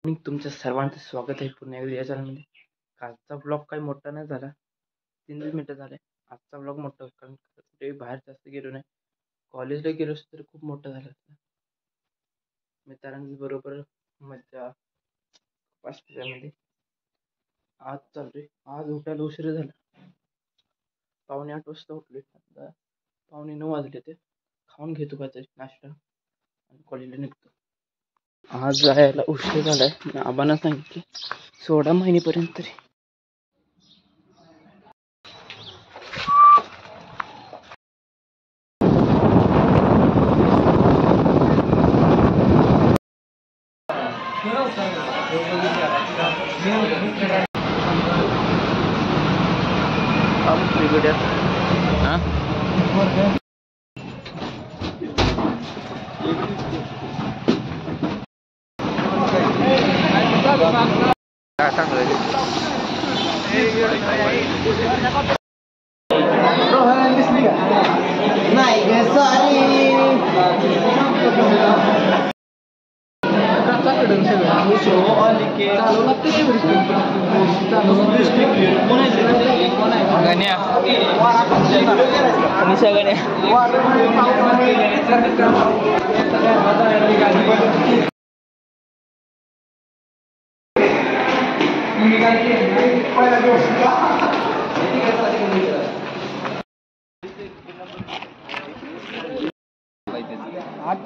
मी तुमच्या सर्वांचं स्वागत आहे पुन्हा एकदा या चॅनलमध्ये. कालचा ब्लॉग काही मोठा नाही झाला, 3 मिनिटं झाले. आजचा ब्लॉग मोठा होता कारण कुठे बाहेर जास्त गेलो नाही. कॉलेजला गेलो असतो तर खूप मोठा झाला असता. मित्रांबरोबर मज्जा पाचव्यामध्ये. आज चाललोय. आज उठायला उशीर झाला, 7:45 वाजता उठलोय. आता 8:45 वाजले. ते खाऊन घेतो काहीतरी नाश्ता आणि कॉलेजला निघतो. आज जायला उशीर झालाय. आबांना सांगितले सोडा महिनेपर्यंत तरी.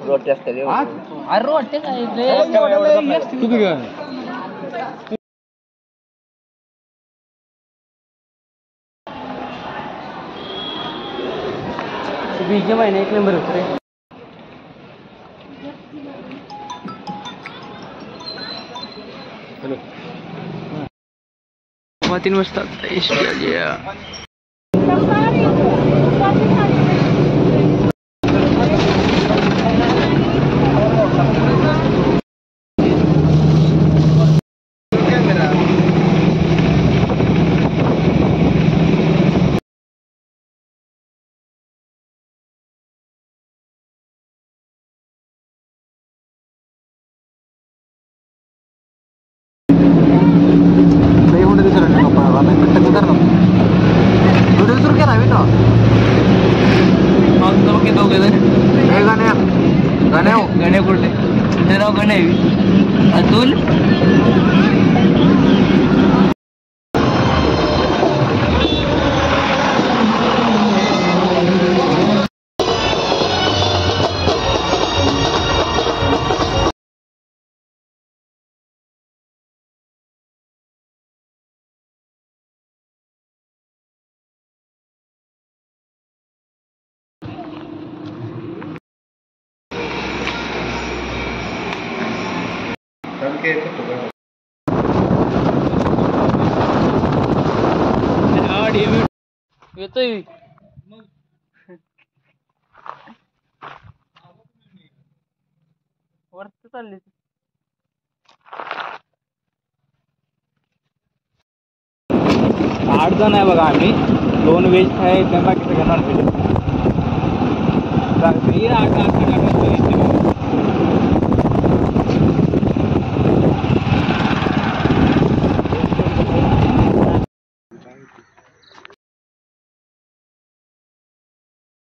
रोटी असते रोटी बीजे महिना 1 नंबर होतो रे. हॅलो 3 वाजता गणे कुठले ते नाव गणे अतुल. येतोय वरती चालली. 8 जण आहे बघा आम्ही. 2 व्हेज आहे त्या बाकी सगळं नॉन व्हेज.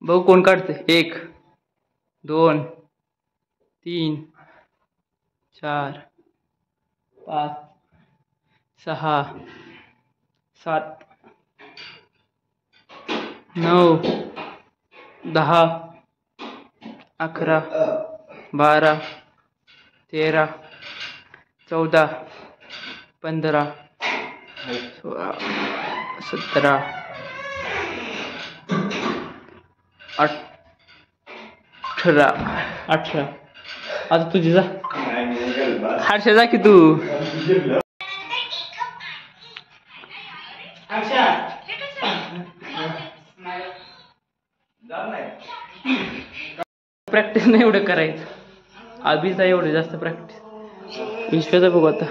बघू कोण काढते. 1 2 3 4 5 6 7 9 10 11 12 13 14 15 16 17 18 आता तुझी जा. हर्षा जा की तू. प्रॅक्टिस नाही एवढं करायचं. अभिचा एवढं जास्त प्रॅक्टिस. विश्वाचा बघू आता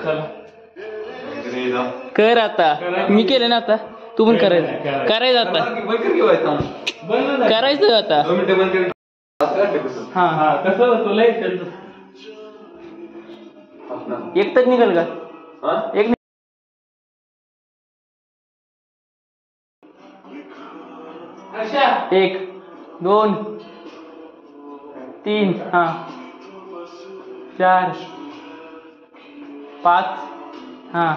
कर. आता मी केलं ना, आता तू पण करायचं. आता करायचं आता. हा कसं तुला एक तर निघेल का? एक 1 2 3 हां 4 5 हां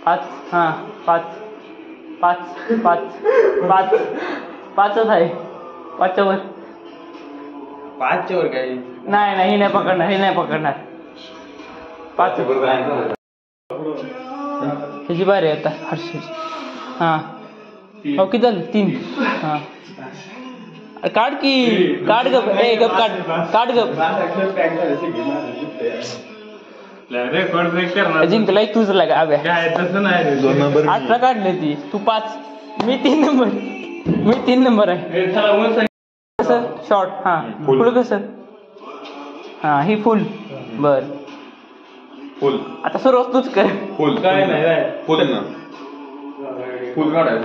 5 हां 5 5 5 5 5च आहे 5च्या वर 5च्या वर काय नाही हे नाही पकडणार 5 ह्याची बारी आहे आता हर्षद हां हो किती झालं 3 हां काढ की काढ गप काढ गप रेकॉर्ड ब्रेक करणार जिंकलाय तूच लागा अभ्या काय तसं नाही 18 काढले ती तू 5 मी 3 नंबर आहे कसं शॉर्ट हां फुल कसं हां ही फुल बर फुल आता सर्व तूच कर फुल काय नाही फुल ना फुल काढायचं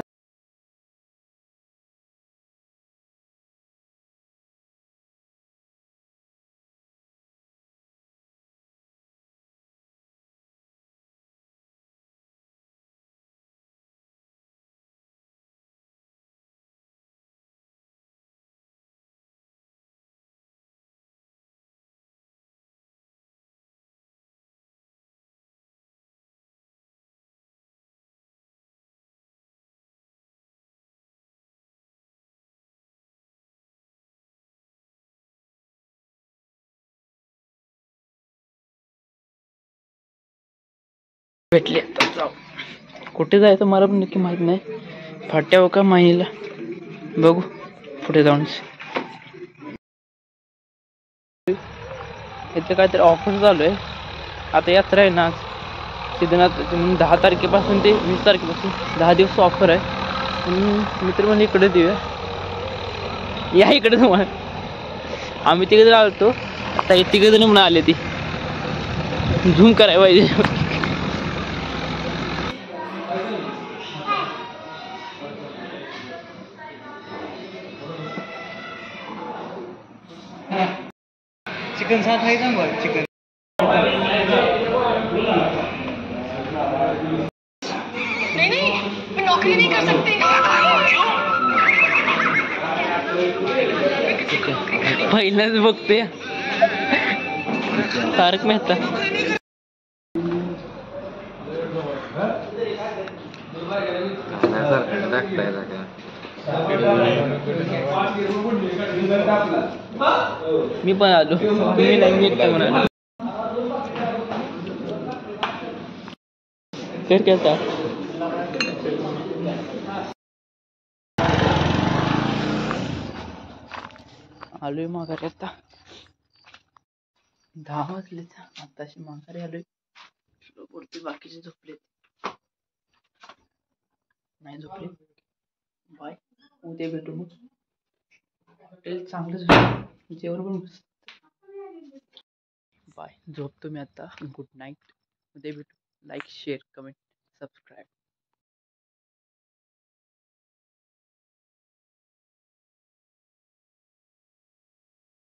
भेटले कुठे जायचं मला पण नक्की माहित नाही फाट्यावर का माहीला बघू पुढे जाऊन इथे काहीतरी ऑफर चालू आहे आता यात्रा आहे ना सिद्धनाथ 10 तारखेपासून ते 20 तारखेपासून 10 दिवस ऑफर आहे मित्र म्हणजे इकडे देऊया या इकडे तुम्हाला आम्ही तिकडे आलतो आता तिकडे जण म्हणून आले ती झूम करायला पाहिजे चिकन साथ है ना बस चिकन नहीं मैं नौकरी नहीं कर सकती पहिल्याच बघते तारक मेहता मी पण आलो तुम्ही नाही मी एकटा म्हणालो तर काय आलोय माघारी आता 10 वाजले आताशी माघारी आलोय पुढचे बाकीचे झोपलेत नाही झोपले बाय उद्या भेटू मग हॉटेल चांगलं जेवण पण बाय झोपतो मी आता गुड नाईट उद्या भेटू लाईक शेअर कमेंट सबस्क्राईब